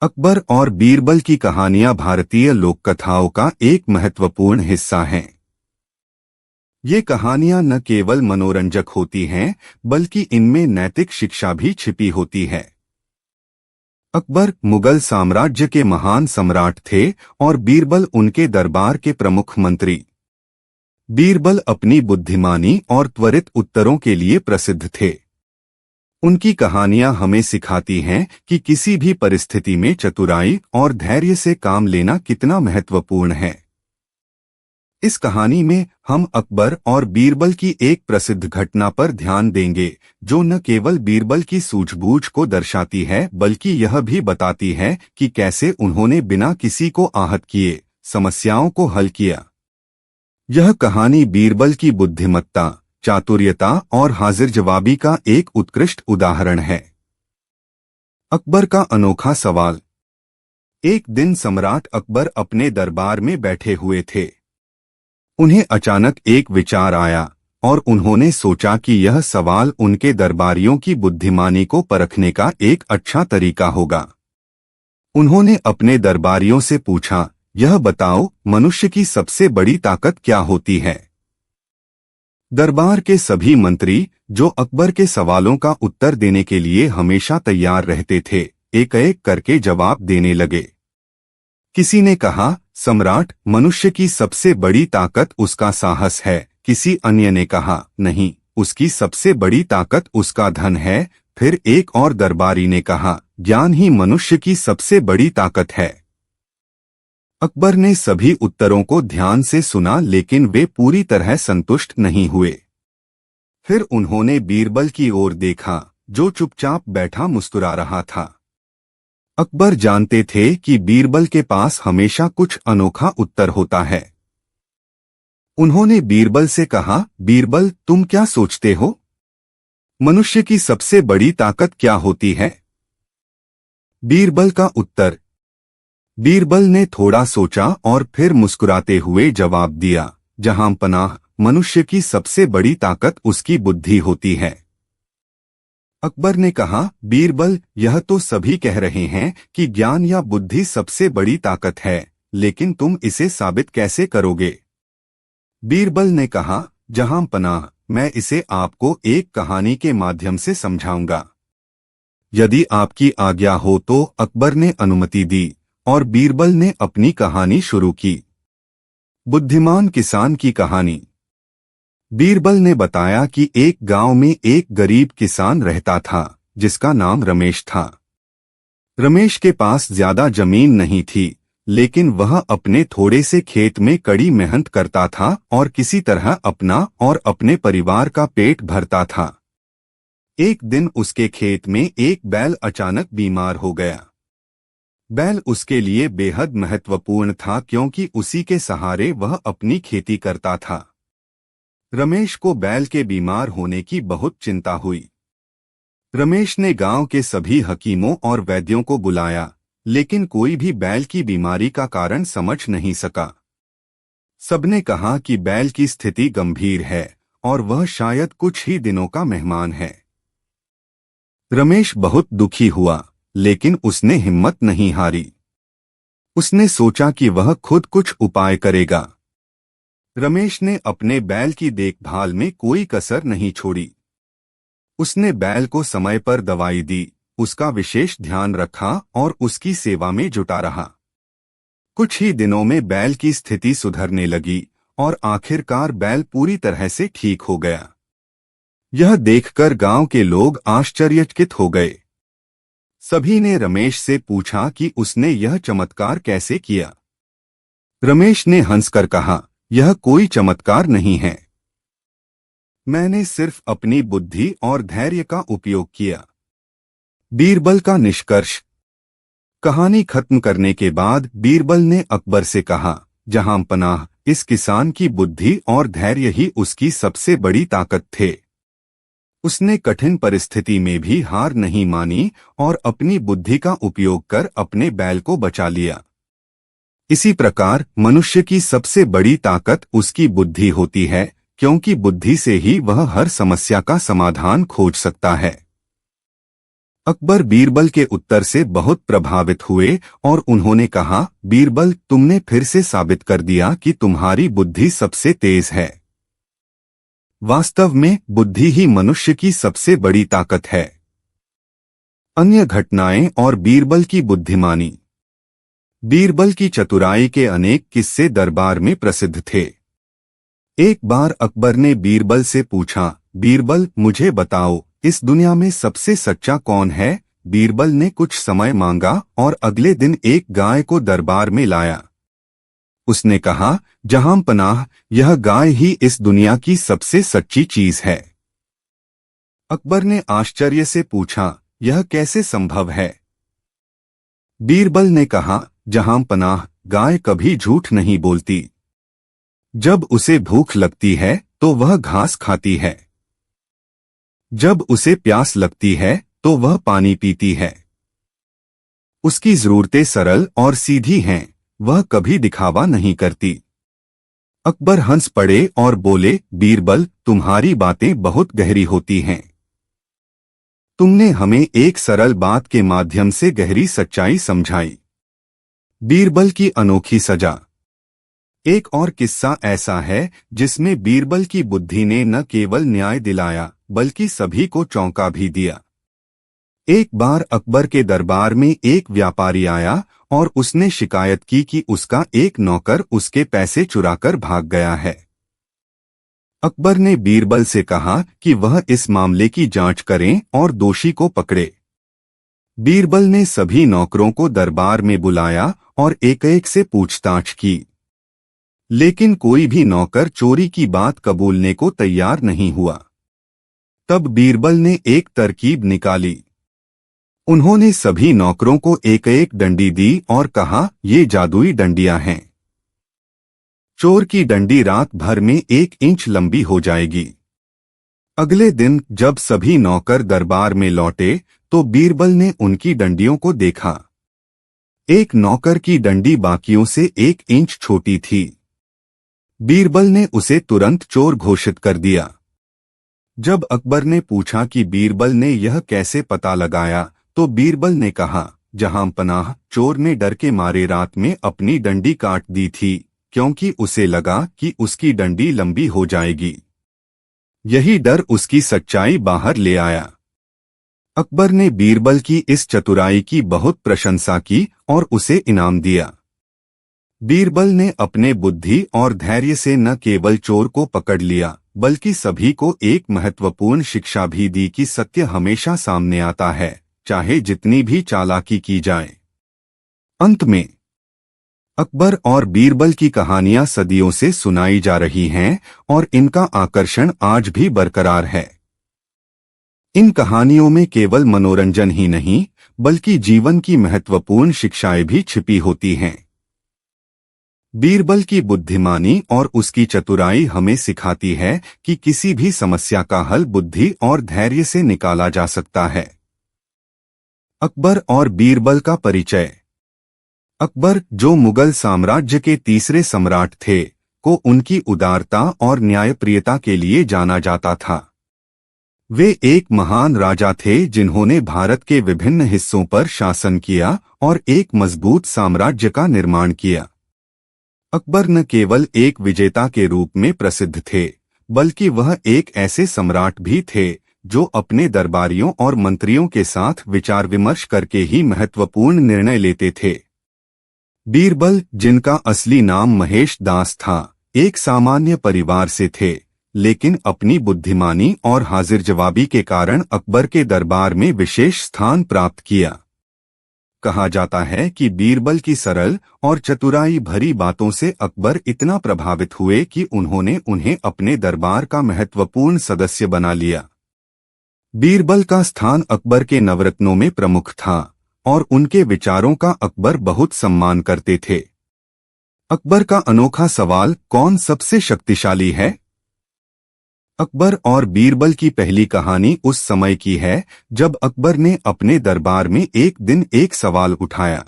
अकबर और बीरबल की कहानियां भारतीय लोककथाओं का एक महत्वपूर्ण हिस्सा हैं। ये कहानियां न केवल मनोरंजक होती हैं, बल्कि इनमें नैतिक शिक्षा भी छिपी होती है। अकबर मुगल साम्राज्य के महान सम्राट थे और बीरबल उनके दरबार के प्रमुख मंत्री। बीरबल अपनी बुद्धिमानी और त्वरित उत्तरों के लिए प्रसिद्ध थे। उनकी कहानियां हमें सिखाती हैं कि किसी भी परिस्थिति में चतुराई और धैर्य से काम लेना कितना महत्वपूर्ण है। इस कहानी में हम अकबर और बीरबल की एक प्रसिद्ध घटना पर ध्यान देंगे, जो न केवल बीरबल की सूझबूझ को दर्शाती है, बल्कि यह भी बताती है कि कैसे उन्होंने बिना किसी को आहत किए समस्याओं को हल किया। यह कहानी बीरबल की बुद्धिमत्ता, चातुर्यता और हाजिर जवाबी का एक उत्कृष्ट उदाहरण है। अकबर का अनोखा सवाल। एक दिन सम्राट अकबर अपने दरबार में बैठे हुए थे। उन्हें अचानक एक विचार आया और उन्होंने सोचा कि यह सवाल उनके दरबारियों की बुद्धिमानी को परखने का एक अच्छा तरीका होगा। उन्होंने अपने दरबारियों से पूछा, यह बताओ, मनुष्य की सबसे बड़ी ताकत क्या होती है? दरबार के सभी मंत्री, जो अकबर के सवालों का उत्तर देने के लिए हमेशा तैयार रहते थे, एक-एक करके जवाब देने लगे। किसी ने कहा, सम्राट, मनुष्य की सबसे बड़ी ताकत उसका साहस है। किसी अन्य ने कहा, नहीं, उसकी सबसे बड़ी ताकत उसका धन है। फिर एक और दरबारी ने कहा, ज्ञान ही मनुष्य की सबसे बड़ी ताकत है। अकबर ने सभी उत्तरों को ध्यान से सुना, लेकिन वे पूरी तरह संतुष्ट नहीं हुए। फिर उन्होंने बीरबल की ओर देखा, जो चुपचाप बैठा मुस्कुरा रहा था। अकबर जानते थे कि बीरबल के पास हमेशा कुछ अनोखा उत्तर होता है। उन्होंने बीरबल से कहा, बीरबल, तुम क्या सोचते हो? मनुष्य की सबसे बड़ी ताकत क्या होती है? बीरबल का उत्तर। बीरबल ने थोड़ा सोचा और फिर मुस्कुराते हुए जवाब दिया, जहां पनाह, मनुष्य की सबसे बड़ी ताकत उसकी बुद्धि होती है। अकबर ने कहा, बीरबल, यह तो सभी कह रहे हैं कि ज्ञान या बुद्धि सबसे बड़ी ताकत है, लेकिन तुम इसे साबित कैसे करोगे? बीरबल ने कहा, जहां पनाह, मैं इसे आपको एक कहानी के माध्यम से समझाऊंगा। यदि आपकी आज्ञा हो तो अकबर ने अनुमति दी और बीरबल ने अपनी कहानी शुरू की। बुद्धिमान किसान की कहानी। बीरबल ने बताया कि एक गांव में एक गरीब किसान रहता था, जिसका नाम रमेश था। रमेश के पास ज्यादा जमीन नहीं थी, लेकिन वह अपने थोड़े से खेत में कड़ी मेहनत करता था और किसी तरह अपना और अपने परिवार का पेट भरता था। एक दिन उसके खेत में एक बैल अचानक बीमार हो गया। बैल उसके लिए बेहद महत्वपूर्ण था, क्योंकि उसी के सहारे वह अपनी खेती करता था। रमेश को बैल के बीमार होने की बहुत चिंता हुई। रमेश ने गांव के सभी हकीमों और वैद्यों को बुलाया, लेकिन कोई भी बैल की बीमारी का कारण समझ नहीं सका। सबने कहा कि बैल की स्थिति गंभीर है और वह शायद कुछ ही दिनों का मेहमान है। रमेश बहुत दुखी हुआ, लेकिन उसने हिम्मत नहीं हारी। उसने सोचा कि वह खुद कुछ उपाय करेगा। रमेश ने अपने बैल की देखभाल में कोई कसर नहीं छोड़ी। उसने बैल को समय पर दवाई दी, उसका विशेष ध्यान रखा और उसकी सेवा में जुटा रहा। कुछ ही दिनों में बैल की स्थिति सुधरने लगी और आखिरकार बैल पूरी तरह से ठीक हो गया। यह देखकर गांव के लोग आश्चर्यचकित हो गए। सभी ने रमेश से पूछा कि उसने यह चमत्कार कैसे किया। रमेश ने हंसकर कहा, यह कोई चमत्कार नहीं है। मैंने सिर्फ अपनी बुद्धि और धैर्य का उपयोग किया। बीरबल का निष्कर्ष। कहानी खत्म करने के बाद बीरबल ने अकबर से कहा, जहां पनाह, इस किसान की बुद्धि और धैर्य ही उसकी सबसे बड़ी ताकत थे। उसने कठिन परिस्थिति में भी हार नहीं मानी और अपनी बुद्धि का उपयोग कर अपने बैल को बचा लिया। इसी प्रकार मनुष्य की सबसे बड़ी ताकत उसकी बुद्धि होती है, क्योंकि बुद्धि से ही वह हर समस्या का समाधान खोज सकता है। अकबर बीरबल के उत्तर से बहुत प्रभावित हुए और उन्होंने कहा, बीरबल, तुमने फिर से साबित कर दिया कि तुम्हारी बुद्धि सबसे तेज है। वास्तव में बुद्धि ही मनुष्य की सबसे बड़ी ताकत है। अन्य घटनाएं और बीरबल की बुद्धिमानी। बीरबल की चतुराई के अनेक किस्से दरबार में प्रसिद्ध थे। एक बार अकबर ने बीरबल से पूछा, बीरबल, मुझे बताओ, इस दुनिया में सबसे सच्चा कौन है? बीरबल ने कुछ समय मांगा और अगले दिन एक गाय को दरबार में लाया। उसने कहा, जहां पनाह, यह गाय ही इस दुनिया की सबसे सच्ची चीज है। अकबर ने आश्चर्य से पूछा, यह कैसे संभव है? बीरबल ने कहा, जहां पनाह, गाय कभी झूठ नहीं बोलती। जब उसे भूख लगती है तो वह घास खाती है। जब उसे प्यास लगती है तो वह पानी पीती है। उसकी जरूरतें सरल और सीधी हैं, वह कभी दिखावा नहीं करती। अकबर हंस पड़े और बोले, बीरबल, तुम्हारी बातें बहुत गहरी होती हैं। तुमने हमें एक सरल बात के माध्यम से गहरी सच्चाई समझाई। बीरबल की अनोखी सजा। एक और किस्सा ऐसा है जिसमें बीरबल की बुद्धि ने न केवल न्याय दिलाया बल्कि सभी को चौंका भी दिया। एक बार अकबर के दरबार में एक व्यापारी आया और उसने शिकायत की कि उसका एक नौकर उसके पैसे चुराकर भाग गया है। अकबर ने बीरबल से कहा कि वह इस मामले की जांच करें और दोषी को पकड़े। बीरबल ने सभी नौकरों को दरबार में बुलाया और एक-एक से पूछताछ की, लेकिन कोई भी नौकर चोरी की बात कबूलने को तैयार नहीं हुआ। तब बीरबल ने एक तरकीब निकाली। उन्होंने सभी नौकरों को एक-एक डंडी दी और कहा, ये जादुई डंडियां हैं। चोर की डंडी रात भर में 1 इंच लंबी हो जाएगी। अगले दिन जब सभी नौकर दरबार में लौटे तो बीरबल ने उनकी डंडियों को देखा। एक नौकर की डंडी बाकियों से 1 इंच छोटी थी। बीरबल ने उसे तुरंत चोर घोषित कर दिया। जब अकबर ने पूछा कि बीरबल ने यह कैसे पता लगाया, तो बीरबल ने कहा, जहां पनाह, चोर ने डर के मारे रात में अपनी डंडी काट दी थी क्योंकि उसे लगा कि उसकी डंडी लंबी हो जाएगी। यही डर उसकी सच्चाई बाहर ले आया। अकबर ने बीरबल की इस चतुराई की बहुत प्रशंसा की और उसे इनाम दिया। बीरबल ने अपने बुद्धि और धैर्य से न केवल चोर को पकड़ लिया बल्कि सभी को एक महत्वपूर्ण शिक्षा भी दी कि सत्य हमेशा सामने आता है, चाहे जितनी भी चालाकी की जाए। अंत में अकबर और बीरबल की कहानियां सदियों से सुनाई जा रही हैं और इनका आकर्षण आज भी बरकरार है। इन कहानियों में केवल मनोरंजन ही नहीं बल्कि जीवन की महत्वपूर्ण शिक्षाएं भी छिपी होती हैं। बीरबल की बुद्धिमानी और उसकी चतुराई हमें सिखाती है कि किसी भी समस्या का हल बुद्धि और धैर्य से निकाला जा सकता है। अकबर और बीरबल का परिचय। अकबर, जो मुगल साम्राज्य के तीसरे सम्राट थे, को उनकी उदारता और न्यायप्रियता के लिए जाना जाता था। वे एक महान राजा थे जिन्होंने भारत के विभिन्न हिस्सों पर शासन किया और एक मजबूत साम्राज्य का निर्माण किया। अकबर न केवल एक विजेता के रूप में प्रसिद्ध थे, बल्कि वह एक ऐसे सम्राट भी थे जो अपने दरबारियों और मंत्रियों के साथ विचार विमर्श करके ही महत्वपूर्ण निर्णय लेते थे। बीरबल, जिनका असली नाम महेश दास था, एक सामान्य परिवार से थे, लेकिन अपनी बुद्धिमानी और हाजिर जवाबी के कारण अकबर के दरबार में विशेष स्थान प्राप्त किया। कहा जाता है कि बीरबल की सरल और चतुराई भरी बातों से अकबर इतना प्रभावित हुए कि उन्होंने उन्हें अपने दरबार का महत्वपूर्ण सदस्य बना लिया। बीरबल का स्थान अकबर के नवरत्नों में प्रमुख था और उनके विचारों का अकबर बहुत सम्मान करते थे। अकबर का अनोखा सवाल, कौन सबसे शक्तिशाली है? अकबर और बीरबल की पहली कहानी उस समय की है जब अकबर ने अपने दरबार में एक दिन एक सवाल उठाया।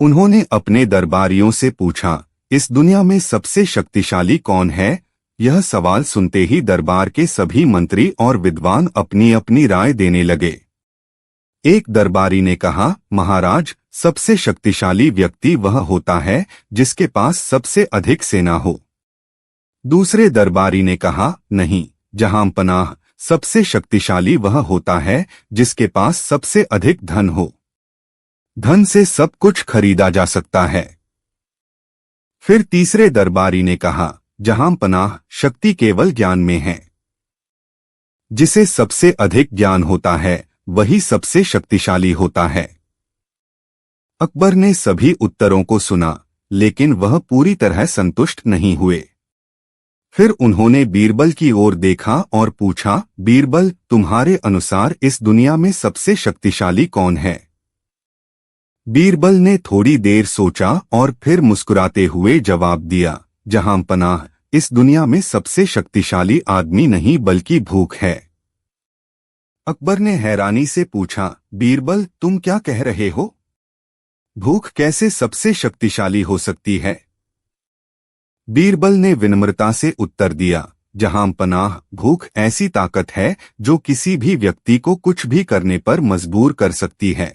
उन्होंने अपने दरबारियों से पूछा, इस दुनिया में सबसे शक्तिशाली कौन है? यह सवाल सुनते ही दरबार के सभी मंत्री और विद्वान अपनी अपनी राय देने लगे। एक दरबारी ने कहा, महाराज, सबसे शक्तिशाली व्यक्ति वह होता है जिसके पास सबसे अधिक सेना हो। दूसरे दरबारी ने कहा, नहीं जहांपनाह, सबसे शक्तिशाली वह होता है जिसके पास सबसे अधिक धन हो। धन से सब कुछ खरीदा जा सकता है। फिर तीसरे दरबारी ने कहा, जहांपनाह, शक्ति केवल ज्ञान में है। जिसे सबसे अधिक ज्ञान होता है वही सबसे शक्तिशाली होता है। अकबर ने सभी उत्तरों को सुना, लेकिन वह पूरी तरह संतुष्ट नहीं हुए। फिर उन्होंने बीरबल की ओर देखा और पूछा, बीरबल, तुम्हारे अनुसार इस दुनिया में सबसे शक्तिशाली कौन है? बीरबल ने थोड़ी देर सोचा और फिर मुस्कुराते हुए जवाब दिया, जहांपनाह, इस दुनिया में सबसे शक्तिशाली आदमी नहीं बल्कि भूख है। अकबर ने हैरानी से पूछा, बीरबल, तुम क्या कह रहे हो? भूख कैसे सबसे शक्तिशाली हो सकती है? बीरबल ने विनम्रता से उत्तर दिया, जहांपनाह, भूख ऐसी ताकत है जो किसी भी व्यक्ति को कुछ भी करने पर मजबूर कर सकती है।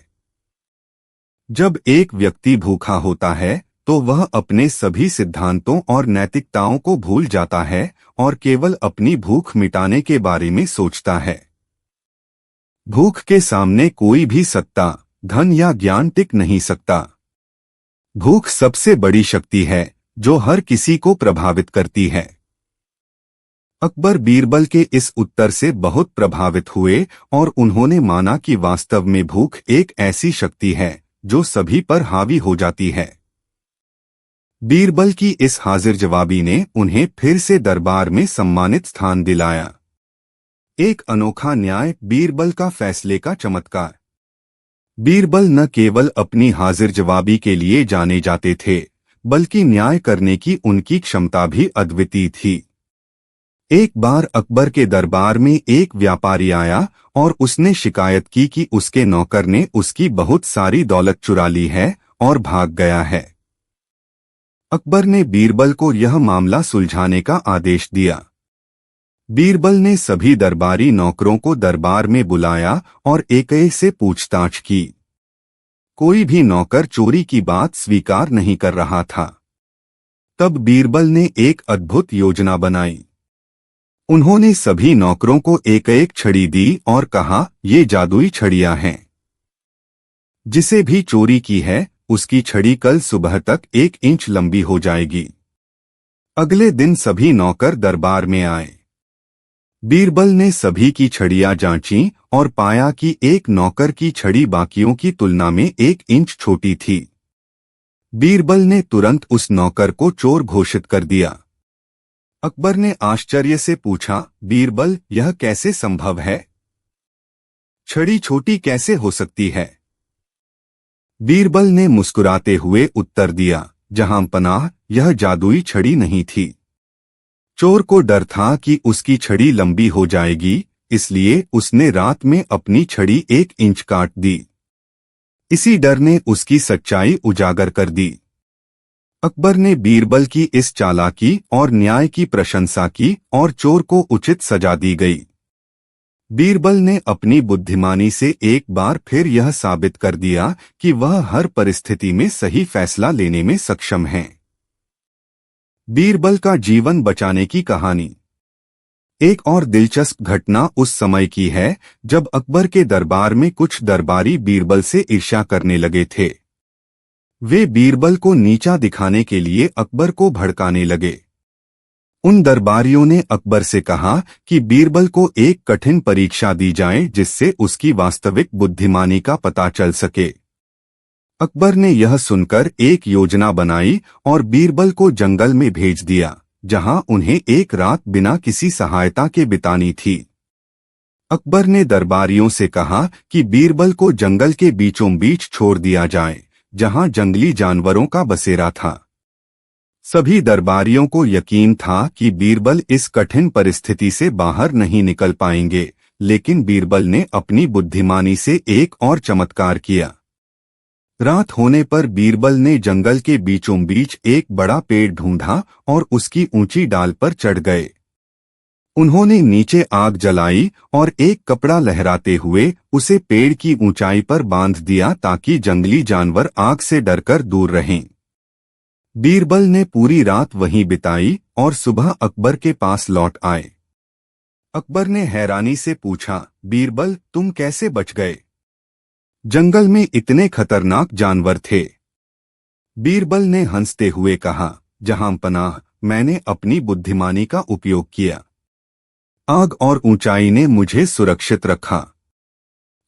जब एक व्यक्ति भूखा होता है तो वह अपने सभी सिद्धांतों और नैतिकताओं को भूल जाता है और केवल अपनी भूख मिटाने के बारे में सोचता है। भूख के सामने कोई भी सत्ता, धन या ज्ञान टिक नहीं सकता। भूख सबसे बड़ी शक्ति है जो हर किसी को प्रभावित करती है। अकबर बीरबल के इस उत्तर से बहुत प्रभावित हुए और उन्होंने माना कि वास्तव में भूख एक ऐसी शक्ति है जो सभी पर हावी हो जाती है। बीरबल की इस हाजिर जवाबी ने उन्हें फिर से दरबार में सम्मानित स्थान दिलाया। एक अनोखा न्याय, बीरबल का फैसले का चमत्कार। बीरबल न केवल अपनी हाजिर जवाबी के लिए जाने जाते थे, बल्कि न्याय करने की उनकी क्षमता भी अद्वितीय थी। एक बार अकबर के दरबार में एक व्यापारी आया और उसने शिकायत की कि उसके नौकर ने उसकी बहुत सारी दौलत चुरा ली है और भाग गया है। अकबर ने बीरबल को यह मामला सुलझाने का आदेश दिया। बीरबल ने सभी दरबारी नौकरों को दरबार में बुलाया और एक एक से पूछताछ की। कोई भी नौकर चोरी की बात स्वीकार नहीं कर रहा था। तब बीरबल ने एक अद्भुत योजना बनाई। उन्होंने सभी नौकरों को एक एक छड़ी दी और कहा, ये जादुई छड़ियां हैं। जिसे भी चोरी की है उसकी छड़ी कल सुबह तक 1 इंच लंबी हो जाएगी। अगले दिन सभी नौकर दरबार में आए। बीरबल ने सभी की छड़ियां जांची और पाया कि एक नौकर की छड़ी बाकियों की तुलना में 1 इंच छोटी थी। बीरबल ने तुरंत उस नौकर को चोर घोषित कर दिया। अकबर ने आश्चर्य से पूछा, बीरबल, यह कैसे संभव है? छड़ी छोटी कैसे हो सकती है? बीरबल ने मुस्कुराते हुए उत्तर दिया, जहांपनाह, यह जादुई छड़ी नहीं थी। चोर को डर था कि उसकी छड़ी लंबी हो जाएगी, इसलिए उसने रात में अपनी छड़ी 1 इंच काट दी। इसी डर ने उसकी सच्चाई उजागर कर दी। अकबर ने बीरबल की इस चालाकी और न्याय की प्रशंसा की और चोर को उचित सजा दी गई। बीरबल ने अपनी बुद्धिमानी से एक बार फिर यह साबित कर दिया कि वह हर परिस्थिति में सही फैसला लेने में सक्षम है। बीरबल का जीवन बचाने की कहानी। एक और दिलचस्प घटना उस समय की है जब अकबर के दरबार में कुछ दरबारी बीरबल से ईर्ष्या करने लगे थे। वे बीरबल को नीचा दिखाने के लिए अकबर को भड़काने लगे। उन दरबारियों ने अकबर से कहा कि बीरबल को एक कठिन परीक्षा दी जाए जिससे उसकी वास्तविक बुद्धिमानी का पता चल सके। अकबर ने यह सुनकर एक योजना बनाई और बीरबल को जंगल में भेज दिया, जहां उन्हें एक रात बिना किसी सहायता के बितानी थी। अकबर ने दरबारियों से कहा कि बीरबल को जंगल के बीचों बीच छोड़ दिया जाए, जहां जंगली जानवरों का बसेरा था। सभी दरबारियों को यकीन था कि बीरबल इस कठिन परिस्थिति से बाहर नहीं निकल पाएंगे, लेकिन बीरबल ने अपनी बुद्धिमानी से एक और चमत्कार किया। रात होने पर बीरबल ने जंगल के बीचों बीच एक बड़ा पेड़ ढूंढा और उसकी ऊंची डाल पर चढ़ गए। उन्होंने नीचे आग जलाई और एक कपड़ा लहराते हुए उसे पेड़ की ऊंचाई पर बांध दिया ताकि जंगली जानवर आग से डरकर दूर रहें। बीरबल ने पूरी रात वहीं बिताई और सुबह अकबर के पास लौट आए। अकबर ने हैरानी से पूछा, बीरबल तुम कैसे बच गए? जंगल में इतने खतरनाक जानवर थे। बीरबल ने हंसते हुए कहा, जहांपनाह, मैंने अपनी बुद्धिमानी का उपयोग किया। आग और ऊंचाई ने मुझे सुरक्षित रखा।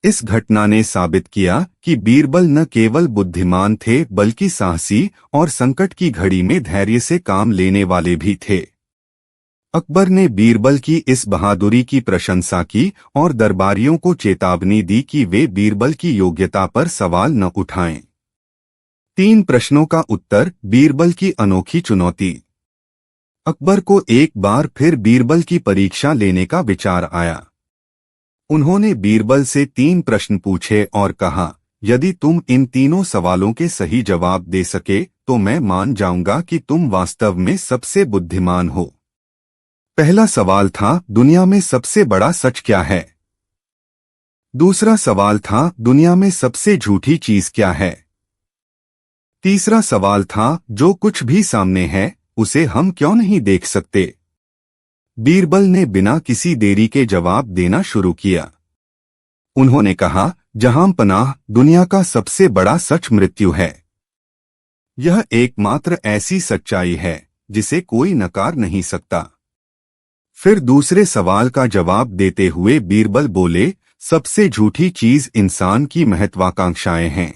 इस घटना ने साबित किया कि बीरबल न केवल बुद्धिमान थे बल्कि साहसी और संकट की घड़ी में धैर्य से काम लेने वाले भी थे। अकबर ने बीरबल की इस बहादुरी की प्रशंसा की और दरबारियों को चेतावनी दी कि वे बीरबल की योग्यता पर सवाल न उठाएं। 3 प्रश्नों का उत्तर, बीरबल की अनोखी चुनौती। अकबर को एक बार फिर बीरबल की परीक्षा लेने का विचार आया। उन्होंने बीरबल से 3 प्रश्न पूछे और कहा, यदि तुम इन तीनों सवालों के सही जवाब दे सके तो मैं मान जाऊंगा कि तुम वास्तव में सबसे बुद्धिमान हो। पहला सवाल था, दुनिया में सबसे बड़ा सच क्या है? दूसरा सवाल था, दुनिया में सबसे झूठी चीज क्या है? तीसरा सवाल था, जो कुछ भी सामने है उसे हम क्यों नहीं देख सकते? बीरबल ने बिना किसी देरी के जवाब देना शुरू किया। उन्होंने कहा, जहांपनाह, दुनिया का सबसे बड़ा सच मृत्यु है। यह एकमात्र ऐसी सच्चाई है जिसे कोई नकार नहीं सकता। फिर दूसरे सवाल का जवाब देते हुए बीरबल बोले, सबसे झूठी चीज इंसान की महत्वाकांक्षाएं हैं।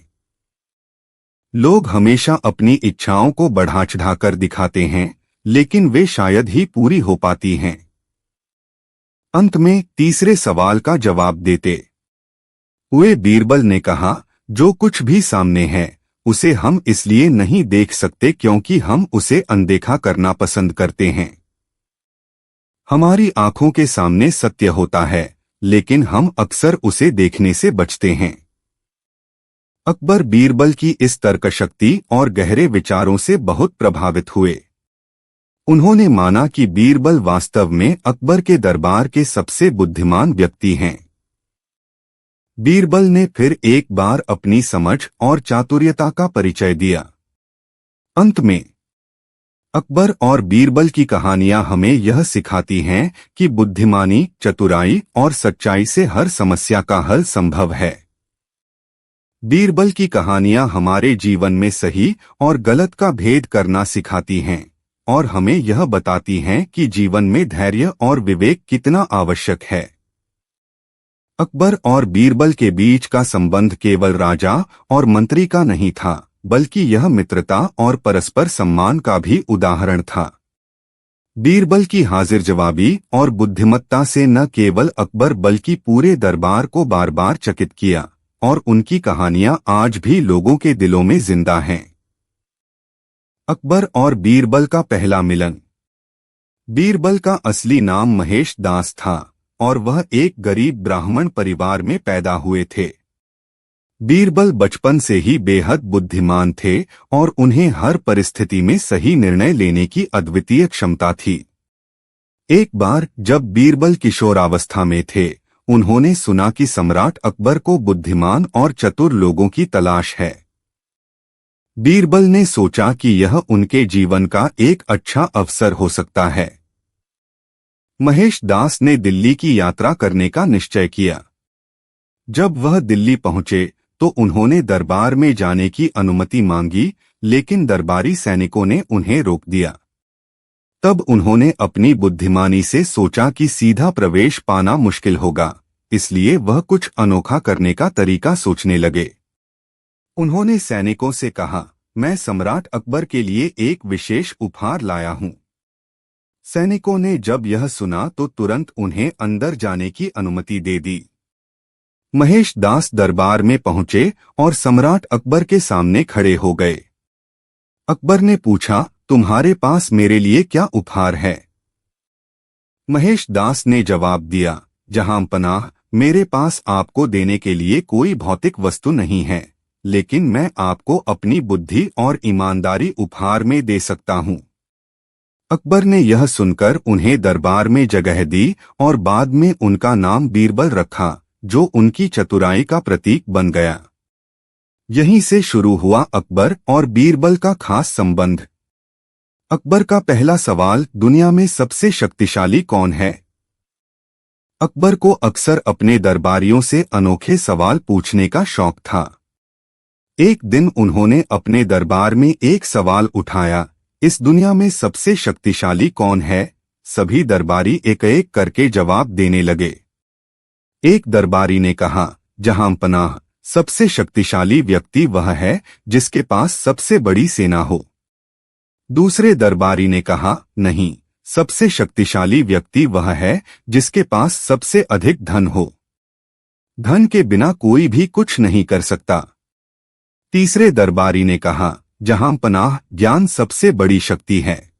लोग हमेशा अपनी इच्छाओं को बढ़ा चढ़ाकर दिखाते हैं, लेकिन वे शायद ही पूरी हो पाती हैं। अंत में तीसरे सवाल का जवाब देते हुए बीरबल ने कहा, जो कुछ भी सामने है उसे हम इसलिए नहीं देख सकते क्योंकि हम उसे अनदेखा करना पसंद करते हैं। हमारी आंखों के सामने सत्य होता है, लेकिन हम अक्सर उसे देखने से बचते हैं। अकबर बीरबल की इस तर्कशक्ति और गहरे विचारों से बहुत प्रभावित हुए। उन्होंने माना कि बीरबल वास्तव में अकबर के दरबार के सबसे बुद्धिमान व्यक्ति हैं। बीरबल ने फिर एक बार अपनी समझ और चातुर्यता का परिचय दिया। अंत में अकबर और बीरबल की कहानियां हमें यह सिखाती हैं कि बुद्धिमानी, चतुराई और सच्चाई से हर समस्या का हल संभव है। बीरबल की कहानियां हमारे जीवन में सही और गलत का भेद करना सिखाती हैं और हमें यह बताती हैं कि जीवन में धैर्य और विवेक कितना आवश्यक है। अकबर और बीरबल के बीच का संबंध केवल राजा और मंत्री का नहीं था, बल्कि यह मित्रता और परस्पर सम्मान का भी उदाहरण था। बीरबल की हाजिर जवाबी और बुद्धिमत्ता से न केवल अकबर बल्कि पूरे दरबार को बार बार चकित किया और उनकी कहानियां आज भी लोगों के दिलों में जिंदा हैं। अकबर और बीरबल का पहला मिलन। बीरबल का असली नाम महेश दास था और वह एक गरीब ब्राह्मण परिवार में पैदा हुए थे। बीरबल बचपन से ही बेहद बुद्धिमान थे और उन्हें हर परिस्थिति में सही निर्णय लेने की अद्वितीय क्षमता थी। एक बार जब बीरबल किशोरावस्था में थे, उन्होंने सुना कि सम्राट अकबर को बुद्धिमान और चतुर लोगों की तलाश है। बीरबल ने सोचा कि यह उनके जीवन का एक अच्छा अवसर हो सकता है। महेश दास ने दिल्ली की यात्रा करने का निश्चय किया। जब वह दिल्ली पहुंचे तो उन्होंने दरबार में जाने की अनुमति मांगी, लेकिन दरबारी सैनिकों ने उन्हें रोक दिया। तब उन्होंने अपनी बुद्धिमानी से सोचा कि सीधा प्रवेश पाना मुश्किल होगा, इसलिए वह कुछ अनोखा करने का तरीका सोचने लगे। उन्होंने सैनिकों से कहा, मैं सम्राट अकबर के लिए एक विशेष उपहार लाया हूं। सैनिकों ने जब यह सुना तो तुरंत उन्हें अंदर जाने की अनुमति दे दी। महेश दास दरबार में पहुंचे और सम्राट अकबर के सामने खड़े हो गए। अकबर ने पूछा, तुम्हारे पास मेरे लिए क्या उपहार है? महेश दास ने जवाब दिया, जहांपनाह, मेरे पास आपको देने के लिए कोई भौतिक वस्तु नहीं है, लेकिन मैं आपको अपनी बुद्धि और ईमानदारी उपहार में दे सकता हूं। अकबर ने यह सुनकर उन्हें दरबार में जगह दी और बाद में उनका नाम बीरबल रखा, जो उनकी चतुराई का प्रतीक बन गया। यहीं से शुरू हुआ अकबर और बीरबल का खास संबंध। अकबर का पहला सवाल, दुनिया में सबसे शक्तिशाली कौन है? अकबर को अक्सर अपने दरबारियों से अनोखे सवाल पूछने का शौक था। एक दिन उन्होंने अपने दरबार में एक सवाल उठाया, इस दुनिया में सबसे शक्तिशाली कौन है? सभी दरबारी एक एक करके जवाब देने लगे। एक दरबारी ने कहा, जहांपनाह, सबसे शक्तिशाली व्यक्ति वह है जिसके पास सबसे बड़ी सेना हो। दूसरे दरबारी ने कहा, नहीं, सबसे शक्तिशाली व्यक्ति वह है जिसके पास सबसे अधिक धन हो। धन के बिना कोई भी कुछ नहीं कर सकता। तीसरे दरबारी ने कहा, जहांपनाह, ज्ञान सबसे बड़ी शक्ति है।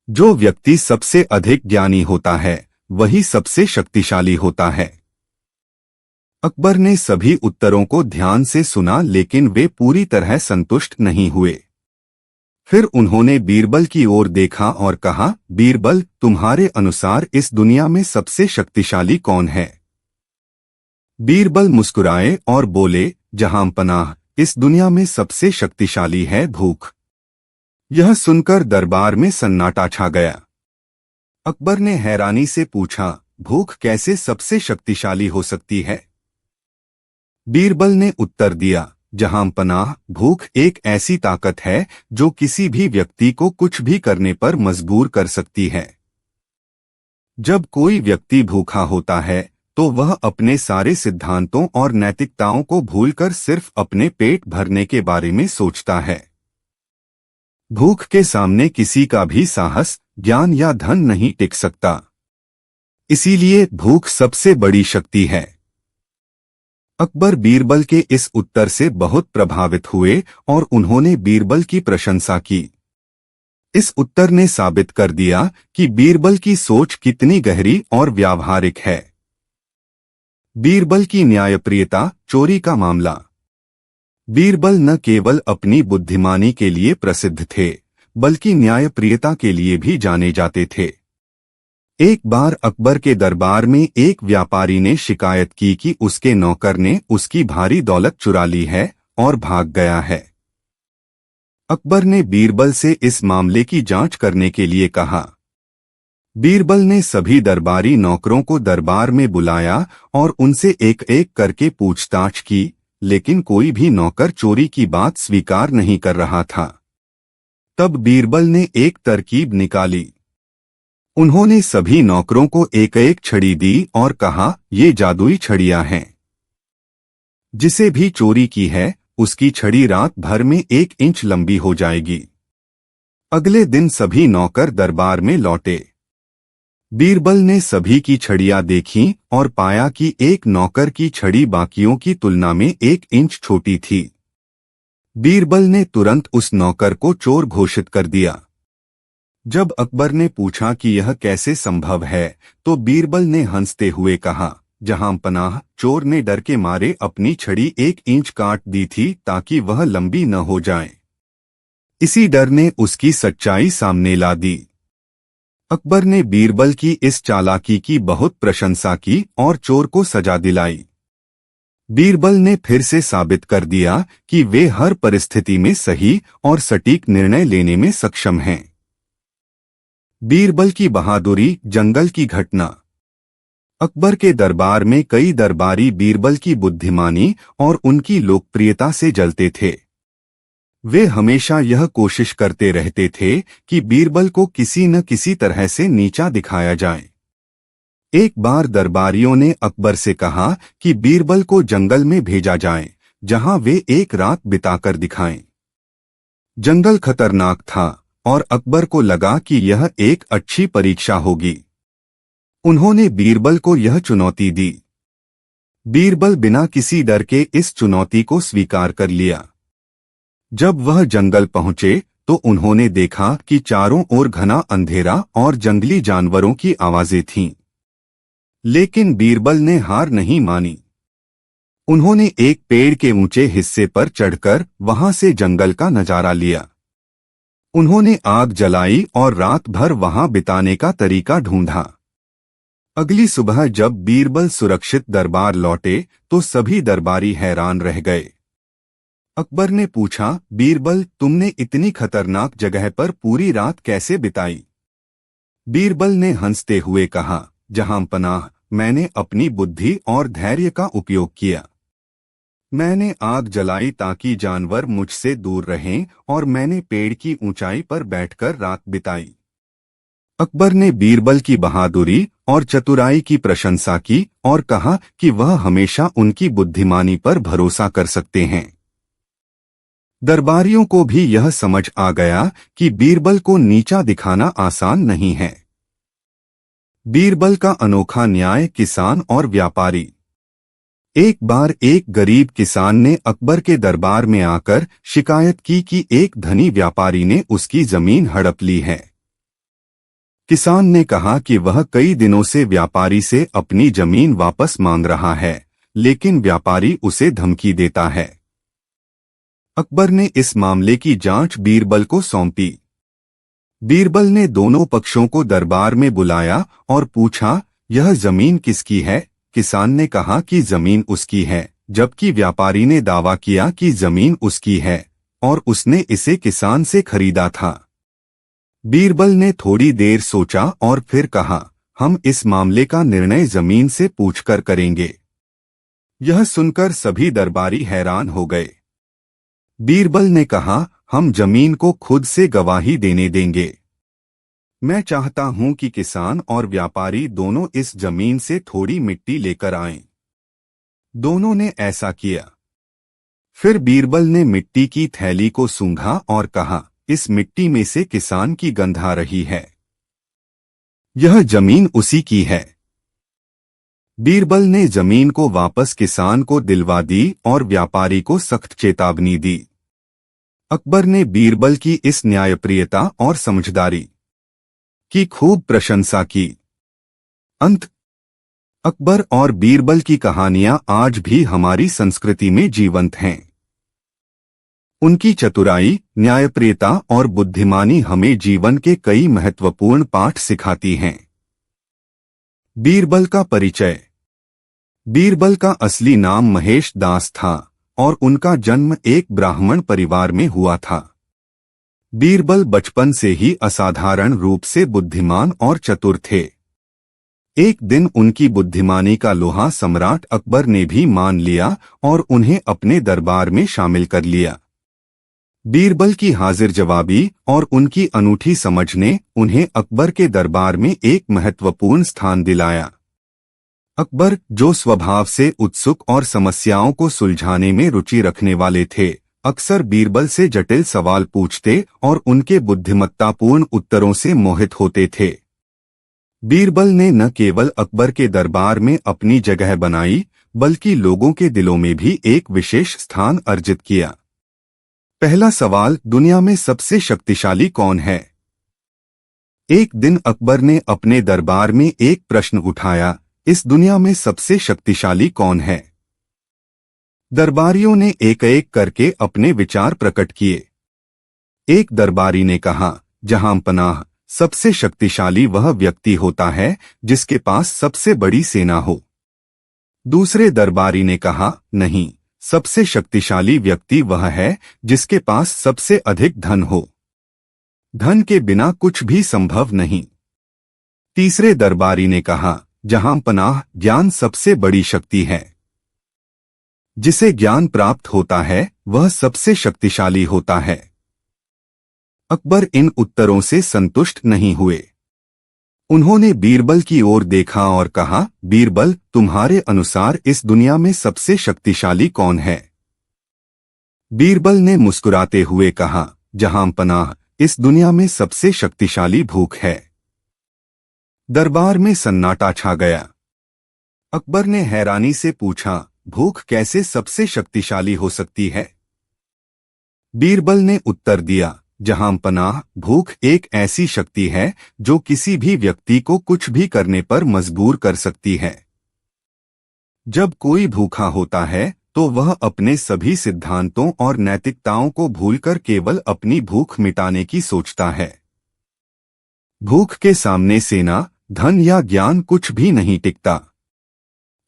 जो व्यक्ति सबसे अधिक ज्ञानी होता है वही सबसे शक्तिशाली होता है। अकबर ने सभी उत्तरों को ध्यान से सुना, लेकिन वे पूरी तरह संतुष्ट नहीं हुए। फिर उन्होंने बीरबल की ओर देखा और कहा, बीरबल, तुम्हारे अनुसार इस दुनिया में सबसे शक्तिशाली कौन है? बीरबल मुस्कुराए और बोले, जहांपनाह, इस दुनिया में सबसे शक्तिशाली है भूख। यह सुनकर दरबार में सन्नाटा छा गया। अकबर ने हैरानी से पूछा, भूख कैसे सबसे शक्तिशाली हो सकती है? बीरबल ने उत्तर दिया, जहांपनाह, भूख एक ऐसी ताकत है जो किसी भी व्यक्ति को कुछ भी करने पर मजबूर कर सकती है। जब कोई व्यक्ति भूखा होता है तो वह अपने सारे सिद्धांतों और नैतिकताओं को भूलकर सिर्फ अपने पेट भरने के बारे में सोचता है। भूख के सामने किसी का भी साहस, ज्ञान या धन नहीं टिक सकता। इसीलिए भूख सबसे बड़ी शक्ति है। अकबर बीरबल के इस उत्तर से बहुत प्रभावित हुए और उन्होंने बीरबल की प्रशंसा की। इस उत्तर ने साबित कर दिया कि बीरबल की सोच कितनी गहरी और व्यावहारिक है। बीरबल की न्यायप्रियता, चोरी का मामला। बीरबल न केवल अपनी बुद्धिमानी के लिए प्रसिद्ध थे, बल्कि न्यायप्रियता के लिए भी जाने जाते थे। एक बार अकबर के दरबार में एक व्यापारी ने शिकायत की कि उसके नौकर ने उसकी भारी दौलत चुरा ली है और भाग गया है। अकबर ने बीरबल से इस मामले की जांच करने के लिए कहा। बीरबल ने सभी दरबारी नौकरों को दरबार में बुलाया और उनसे एक एक करके पूछताछ की, लेकिन कोई भी नौकर चोरी की बात स्वीकार नहीं कर रहा था। तब बीरबल ने एक तरकीब निकाली। उन्होंने सभी नौकरों को एक एक छड़ी दी और कहा, ये जादुई छड़ियां हैं। जिसे भी चोरी की है उसकी छड़ी रात भर में 1 इंच लंबी हो जाएगी। अगले दिन सभी नौकर दरबार में लौटे। बीरबल ने सभी की छड़ियां देखीं और पाया कि एक नौकर की छड़ी बाकियों की तुलना में 1 इंच छोटी थी। बीरबल ने तुरंत उस नौकर को चोर घोषित कर दिया। जब अकबर ने पूछा कि यह कैसे संभव है, तो बीरबल ने हंसते हुए कहा, जहांपनाह, चोर ने डर के मारे अपनी छड़ी 1 इंच काट दी थी ताकि वह लंबी न हो जाए। इसी डर ने उसकी सच्चाई सामने ला दी। अकबर ने बीरबल की इस चालाकी की बहुत प्रशंसा की और चोर को सजा दिलाई। बीरबल ने फिर से साबित कर दिया कि वे हर परिस्थिति में सही और सटीक निर्णय लेने में सक्षम हैं। बीरबल की बहादुरी, जंगल की घटना। अकबर के दरबार में कई दरबारी बीरबल की बुद्धिमानी और उनकी लोकप्रियता से जलते थे। वे हमेशा यह कोशिश करते रहते थे कि बीरबल को किसी न किसी तरह से नीचा दिखाया जाए। एक बार दरबारियों ने अकबर से कहा कि बीरबल को जंगल में भेजा जाए, जहां वे एक रात बिताकर दिखाएं। जंगल खतरनाक था और अकबर को लगा कि यह एक अच्छी परीक्षा होगी। उन्होंने बीरबल को यह चुनौती दी। बीरबल बिना किसी डर के इस चुनौती को स्वीकार कर लिया। जब वह जंगल पहुंचे तो उन्होंने देखा कि चारों ओर घना अंधेरा और जंगली जानवरों की आवाजें थीं। लेकिन बीरबल ने हार नहीं मानी। उन्होंने एक पेड़ के ऊंचे हिस्से पर चढ़कर वहां से जंगल का नजारा लिया। उन्होंने आग जलाई और रात भर वहां बिताने का तरीका ढूंढा। अगली सुबह जब बीरबल सुरक्षित दरबार लौटे तो सभी दरबारी हैरान रह गए। अकबर ने पूछा, बीरबल, तुमने इतनी खतरनाक जगह पर पूरी रात कैसे बिताई? बीरबल ने हंसते हुए कहा, जहांपनाह, मैंने अपनी बुद्धि और धैर्य का उपयोग किया। मैंने आग जलाई ताकि जानवर मुझसे दूर रहें और मैंने पेड़ की ऊंचाई पर बैठकर रात बिताई। अकबर ने बीरबल की बहादुरी और चतुराई की प्रशंसा की और कहा कि वह हमेशा उनकी बुद्धिमानी पर भरोसा कर सकते हैं। दरबारियों को भी यह समझ आ गया कि बीरबल को नीचा दिखाना आसान नहीं है। बीरबल का अनोखा न्याय किसान और व्यापारी। एक बार एक गरीब किसान ने अकबर के दरबार में आकर शिकायत की कि एक धनी व्यापारी ने उसकी जमीन हड़प ली है। किसान ने कहा कि वह कई दिनों से व्यापारी से अपनी जमीन वापस मांग रहा है, लेकिन व्यापारी उसे धमकी देता है। अकबर ने इस मामले की जांच बीरबल को सौंपी। बीरबल ने दोनों पक्षों को दरबार में बुलाया और पूछा, यह जमीन किसकी है? किसान ने कहा कि जमीन उसकी है, जबकि व्यापारी ने दावा किया कि जमीन उसकी है और उसने इसे किसान से खरीदा था। बीरबल ने थोड़ी देर सोचा और फिर कहा, हम इस मामले का निर्णय जमीन से पूछकर करेंगे। यह सुनकर सभी दरबारी हैरान हो गए। बीरबल ने कहा, हम जमीन को खुद से गवाही देने देंगे। मैं चाहता हूं कि किसान और व्यापारी दोनों इस जमीन से थोड़ी मिट्टी लेकर आएं। दोनों ने ऐसा किया। फिर बीरबल ने मिट्टी की थैली को सूंघा और कहा, इस मिट्टी में से किसान की गंध आ रही है। यह जमीन उसी की है। बीरबल ने जमीन को वापस किसान को दिलवा दी और व्यापारी को सख्त चेतावनी दी। अकबर ने बीरबल की इस न्यायप्रियता और समझदारी की खूब प्रशंसा की। अंत। अकबर और बीरबल की कहानियां आज भी हमारी संस्कृति में जीवंत हैं। उनकी चतुराई, न्यायप्रियता और बुद्धिमानी हमें जीवन के कई महत्वपूर्ण पाठ सिखाती हैं। बीरबल का परिचय। बीरबल का असली नाम महेश दास था और उनका जन्म एक ब्राह्मण परिवार में हुआ था। बीरबल बचपन से ही असाधारण रूप से बुद्धिमान और चतुर थे। एक दिन उनकी बुद्धिमानी का लोहा सम्राट अकबर ने भी मान लिया और उन्हें अपने दरबार में शामिल कर लिया। बीरबल की हाजिर जवाबी और उनकी अनूठी समझ ने उन्हें अकबर के दरबार में एक महत्वपूर्ण स्थान दिलाया। अकबर, जो स्वभाव से उत्सुक और समस्याओं को सुलझाने में रुचि रखने वाले थे, अक्सर बीरबल से जटिल सवाल पूछते और उनके बुद्धिमत्तापूर्ण उत्तरों से मोहित होते थे। बीरबल ने न केवल अकबर के दरबार में अपनी जगह बनाई, बल्कि लोगों के दिलों में भी एक विशेष स्थान अर्जित किया। पहला सवाल, दुनिया में सबसे शक्तिशाली कौन है? एक दिन अकबर ने अपने दरबार में एक प्रश्न उठाया, इस दुनिया में सबसे शक्तिशाली कौन है? दरबारियों ने एक एक करके अपने विचार प्रकट किए। एक दरबारी ने कहा, जहांपनाह, सबसे शक्तिशाली वह व्यक्ति होता है जिसके पास सबसे बड़ी सेना हो। दूसरे दरबारी ने कहा, नहीं, सबसे शक्तिशाली व्यक्ति वह है जिसके पास सबसे अधिक धन हो। धन के बिना कुछ भी संभव नहीं। तीसरे दरबारी ने कहा, जहांपनाह, ज्ञान सबसे बड़ी शक्ति है। जिसे ज्ञान प्राप्त होता है वह सबसे शक्तिशाली होता है। अकबर इन उत्तरों से संतुष्ट नहीं हुए। उन्होंने बीरबल की ओर देखा और कहा, बीरबल, तुम्हारे अनुसार इस दुनिया में सबसे शक्तिशाली कौन है? बीरबल ने मुस्कुराते हुए कहा, जहांपनाह, इस दुनिया में सबसे शक्तिशाली भूख है। दरबार में सन्नाटा छा गया। अकबर ने हैरानी से पूछा, भूख कैसे सबसे शक्तिशाली हो सकती है? बीरबल ने उत्तर दिया, जहांपनाह, भूख एक ऐसी शक्ति है जो किसी भी व्यक्ति को कुछ भी करने पर मजबूर कर सकती है। जब कोई भूखा होता है तो वह अपने सभी सिद्धांतों और नैतिकताओं को भूलकर केवल अपनी भूख मिटाने की सोचता है। भूख के सामने सेना, धन या ज्ञान कुछ भी नहीं टिकता।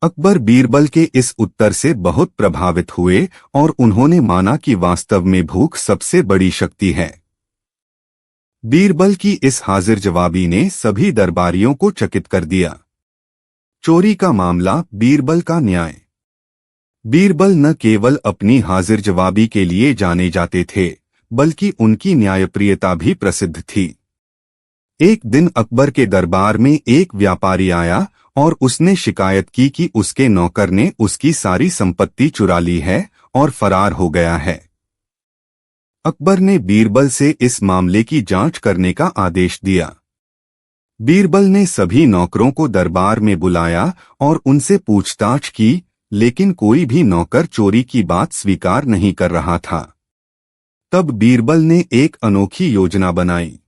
अकबर बीरबल के इस उत्तर से बहुत प्रभावित हुए और उन्होंने माना कि वास्तव में भूख सबसे बड़ी शक्ति है। बीरबल की इस हाजिर जवाबी ने सभी दरबारियों को चकित कर दिया। चोरी का मामला, बीरबल का न्याय। बीरबल न केवल अपनी हाजिर जवाबी के लिए जाने जाते थे, बल्कि उनकी न्यायप्रियता भी प्रसिद्ध थी। एक दिन अकबर के दरबार में एक व्यापारी आया और उसने शिकायत की कि उसके नौकर ने उसकी सारी संपत्ति चुरा ली है और फरार हो गया है। अकबर ने बीरबल से इस मामले की जांच करने का आदेश दिया। बीरबल ने सभी नौकरों को दरबार में बुलाया और उनसे पूछताछ की, लेकिन कोई भी नौकर चोरी की बात स्वीकार नहीं कर रहा था। तब बीरबल ने एक अनोखी योजना बनाई।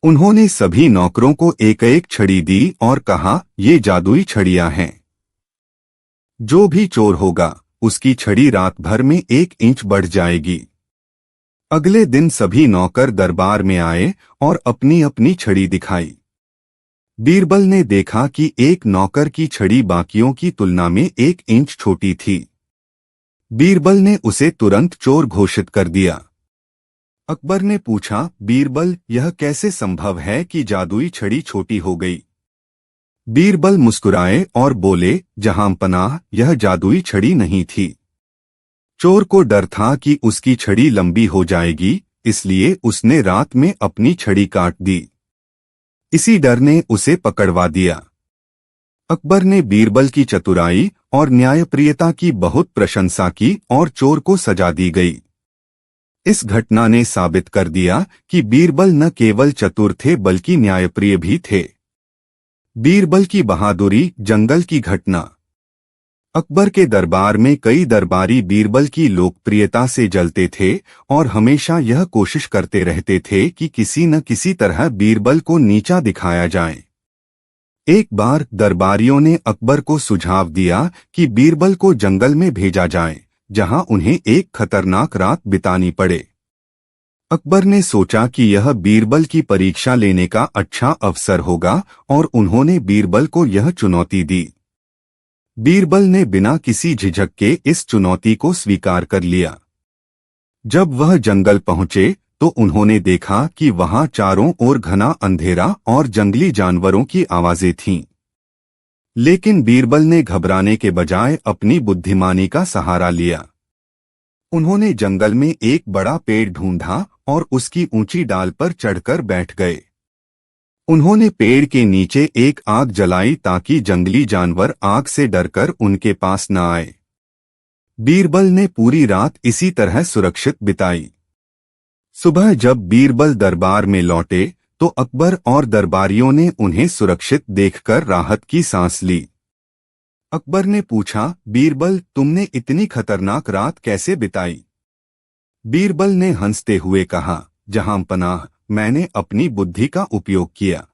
उन्होंने सभी नौकरों को एक एक छड़ी दी और कहा, ये जादुई छड़ियां हैं। जो भी चोर होगा उसकी छड़ी रात भर में 1 इंच बढ़ जाएगी। अगले दिन सभी नौकर दरबार में आए और अपनी अपनी छड़ी दिखाई। बीरबल ने देखा कि एक नौकर की छड़ी बाकियों की तुलना में 1 इंच छोटी थी। बीरबल ने उसे तुरंत चोर घोषित कर दिया। अकबर ने पूछा, बीरबल, यह कैसे संभव है कि जादुई छड़ी छोटी हो गई? बीरबल मुस्कुराए और बोले, जहांपनाह, यह जादुई छड़ी नहीं थी। चोर को डर था कि उसकी छड़ी लंबी हो जाएगी, इसलिए उसने रात में अपनी छड़ी काट दी। इसी डर ने उसे पकड़वा दिया। अकबर ने बीरबल की चतुराई और न्यायप्रियता की बहुत प्रशंसा की और चोर को सजा दी गई। इस घटना ने साबित कर दिया कि बीरबल न केवल चतुर थे बल्कि न्यायप्रिय भी थे। बीरबल की बहादुरी, जंगल की घटना। अकबर के दरबार में कई दरबारी बीरबल की लोकप्रियता से जलते थे और हमेशा यह कोशिश करते रहते थे कि किसी न किसी तरह बीरबल को नीचा दिखाया जाए। एक बार दरबारियों ने अकबर को सुझाव दिया कि बीरबल को जंगल में भेजा जाए, जहां उन्हें एक खतरनाक रात बितानी पड़े। अकबर ने सोचा कि यह बीरबल की परीक्षा लेने का अच्छा अवसर होगा और उन्होंने बीरबल को यह चुनौती दी। बीरबल ने बिना किसी झिझक के इस चुनौती को स्वीकार कर लिया। जब वह जंगल पहुंचे तो उन्होंने देखा कि वहां चारों ओर घना अंधेरा और जंगली जानवरों की आवाजें थीं। लेकिन बीरबल ने घबराने के बजाय अपनी बुद्धिमानी का सहारा लिया। उन्होंने जंगल में एक बड़ा पेड़ ढूंढा और उसकी ऊंची डाल पर चढ़कर बैठ गए। उन्होंने पेड़ के नीचे एक आग जलाई ताकि जंगली जानवर आग से डरकर उनके पास न आए। बीरबल ने पूरी रात इसी तरह सुरक्षित बिताई। सुबह जब बीरबल दरबार में लौटे तो अकबर और दरबारियों ने उन्हें सुरक्षित देखकर राहत की सांस ली। अकबर ने पूछा, बीरबल, तुमने इतनी खतरनाक रात कैसे बिताई? बीरबल ने हंसते हुए कहा, जहांपनाह, मैंने अपनी बुद्धि का उपयोग किया।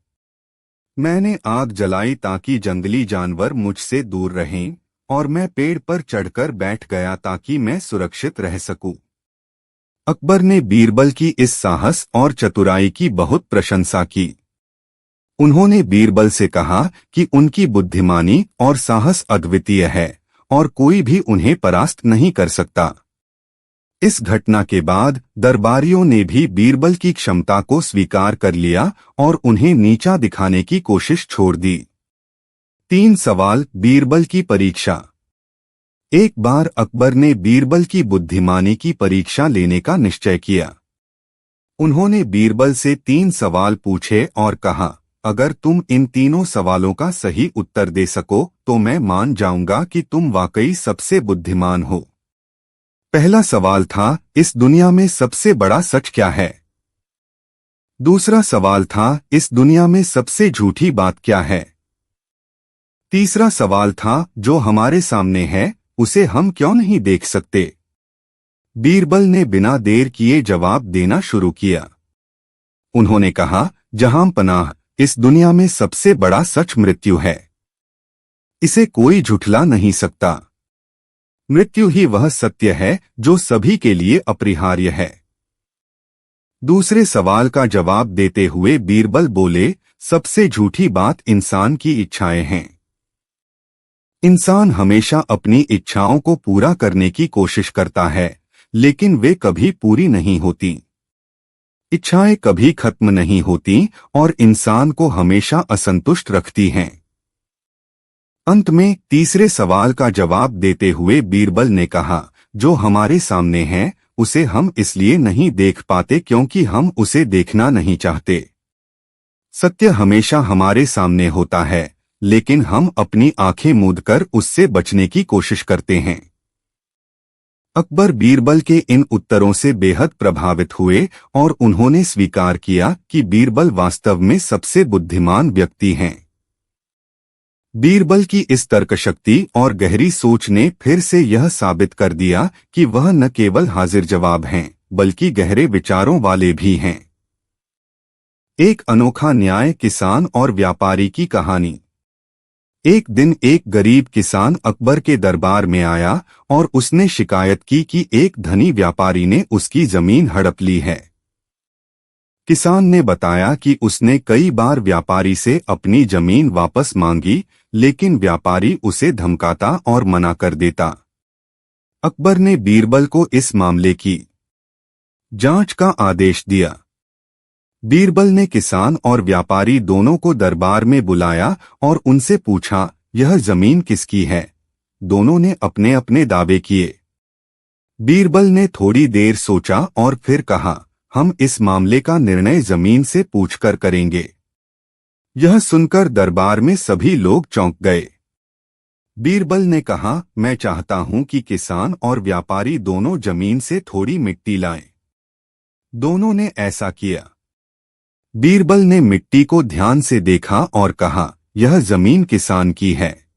मैंने आग जलाई ताकि जंगली जानवर मुझसे दूर रहें और मैं पेड़ पर चढ़कर बैठ गया ताकि मैं सुरक्षित रह सकूं। अकबर ने बीरबल की इस साहस और चतुराई की बहुत प्रशंसा की। उन्होंने बीरबल से कहा कि उनकी बुद्धिमानी और साहस अद्वितीय है और कोई भी उन्हें परास्त नहीं कर सकता। इस घटना के बाद दरबारियों ने भी बीरबल की क्षमता को स्वीकार कर लिया और उन्हें नीचा दिखाने की कोशिश छोड़ दी। 3 सवाल, बीरबल की परीक्षा। एक बार अकबर ने बीरबल की बुद्धिमानी की परीक्षा लेने का निश्चय किया। उन्होंने बीरबल से 3 सवाल पूछे और कहा, अगर तुम इन तीनों सवालों का सही उत्तर दे सको तो मैं मान जाऊंगा कि तुम वाकई सबसे बुद्धिमान हो। पहला सवाल था, इस दुनिया में सबसे बड़ा सच क्या है? दूसरा सवाल था, इस दुनिया में सबसे झूठी बात क्या है? तीसरा सवाल था, जो हमारे सामने है उसे हम क्यों नहीं देख सकते? बीरबल ने बिना देर किए जवाब देना शुरू किया। उन्होंने कहा, जहांपनाह, इस दुनिया में सबसे बड़ा सच मृत्यु है। इसे कोई झुठला नहीं सकता। मृत्यु ही वह सत्य है जो सभी के लिए अपरिहार्य है। दूसरे सवाल का जवाब देते हुए बीरबल बोले, सबसे झूठी बात इंसान की इच्छाएं हैं। इंसान हमेशा अपनी इच्छाओं को पूरा करने की कोशिश करता है, लेकिन वे कभी पूरी नहीं होती। इच्छाएं कभी खत्म नहीं होती और इंसान को हमेशा असंतुष्ट रखती हैं। अंत में तीसरे सवाल का जवाब देते हुए बीरबल ने कहा, जो हमारे सामने है उसे हम इसलिए नहीं देख पाते क्योंकि हम उसे देखना नहीं चाहते। सत्य हमेशा हमारे सामने होता है, लेकिन हम अपनी आंखें मूंदकर उससे बचने की कोशिश करते हैं। अकबर बीरबल के इन उत्तरों से बेहद प्रभावित हुए और उन्होंने स्वीकार किया कि बीरबल वास्तव में सबसे बुद्धिमान व्यक्ति हैं। बीरबल की इस तर्कशक्ति और गहरी सोच ने फिर से यह साबित कर दिया कि वह न केवल हाजिर जवाब हैं, बल्कि गहरे विचारों वाले भी हैं। एक अनोखा न्याय, किसान और व्यापारी की कहानी। एक दिन एक गरीब किसान अकबर के दरबार में आया और उसने शिकायत की कि एक धनी व्यापारी ने उसकी जमीन हड़प ली है। किसान ने बताया कि उसने कई बार व्यापारी से अपनी जमीन वापस मांगी, लेकिन व्यापारी उसे धमकाता और मना कर देता। अकबर ने बीरबल को इस मामले की जांच का आदेश दिया। बीरबल ने किसान और व्यापारी दोनों को दरबार में बुलाया और उनसे पूछा, यह जमीन किसकी है? दोनों ने अपने अपने दावे किए। बीरबल ने थोड़ी देर सोचा और फिर कहा, हम इस मामले का निर्णय जमीन से पूछकर करेंगे। यह सुनकर दरबार में सभी लोग चौंक गए। बीरबल ने कहा, मैं चाहता हूं कि किसान और व्यापारी दोनों जमीन से थोड़ी मिट्टी लाएं। दोनों ने ऐसा किया। बीरबल ने मिट्टी को ध्यान से देखा और कहा, यह जमीन किसान की है।